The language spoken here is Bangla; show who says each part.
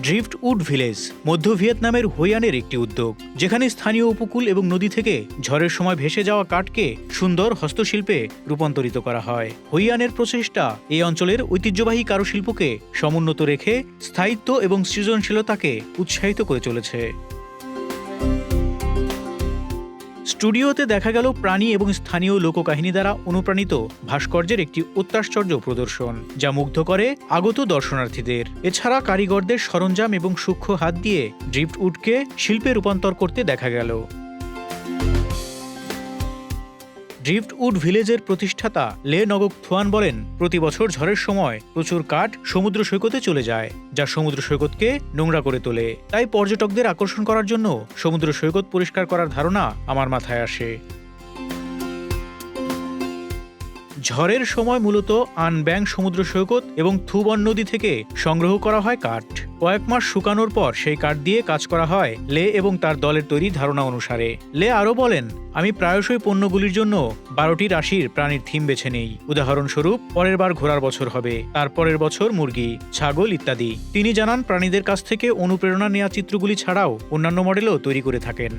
Speaker 1: ড্রিফটউড ভিলেজ মধ্য ভিয়েতনামের হোয়ানের একটি উদ্যোগ, যেখানে স্থানীয় উপকূল এবং নদী থেকে ঝড়ের সময় ভেসে যাওয়া কাঠকে সুন্দর হস্তশিল্পে রূপান্তরিত করা হয়। হোয়ানের প্রচেষ্টা এই অঞ্চলের ঐতিহ্যবাহী কারুশিল্পকে সমুন্নত রেখে স্থায়িত্ব এবং সৃজনশীলতাকে উৎসাহিত করে চলেছে। স্টুডিওতে দেখা গেল প্রাণী এবং স্থানীয় লোককাহিনী দ্বারা অনুপ্রাণিত ভাস্কর্যের একটি অত্যাশ্চর্য প্রদর্শন, যা মুগ্ধ করে আগত দর্শনার্থীদের। এছাড়া কারিগরদের সরঞ্জাম এবং সূক্ষ্ম হাত দিয়ে ড্রিফটউডকে শিল্পে রূপান্তর করতে দেখা গেল। ড্রিফটউড ভিলেজের প্রতিষ্ঠাতা লে নগক থুয়ান বলেন, প্রতি বছর ঝড়ের সময় প্রচুর কাঠ সমুদ্র সৈকতে চলে যায়, যা সমুদ্র সৈকতকে নোংরা করে তোলে। তাই পর্যটকদের আকর্ষণ করার জন্য সমুদ্র সৈকত পরিষ্কার করার ধারণা আমার মাথায় আসে। ঝড়ের সময় মূলত আন ব্যাং সমুদ্র সৈকত এবং থুবন নদী থেকে সংগ্রহ করা হয় কাঠ। কয়েক মাস শুকানোর পর সেই কাঠ দিয়ে কাজ করা হয় লে এবং তার দলের তৈরি ধারণা অনুসারে। লে আরও বলেন, আমি প্রায়শই পণ্যগুলির জন্য 12টি রাশির প্রাণীর থিম বেছে নেই। উদাহরণস্বরূপ, পরের বার ঘোড়ার বছর হবে, তারপরের বছর মুরগি, ছাগল ইত্যাদি। তিনি জানান, প্রাণীদের কাছ থেকে অনুপ্রেরণা নেওয়া চিত্রগুলি ছাড়াও অন্যান্য মডেলও তৈরি করে থাকেন।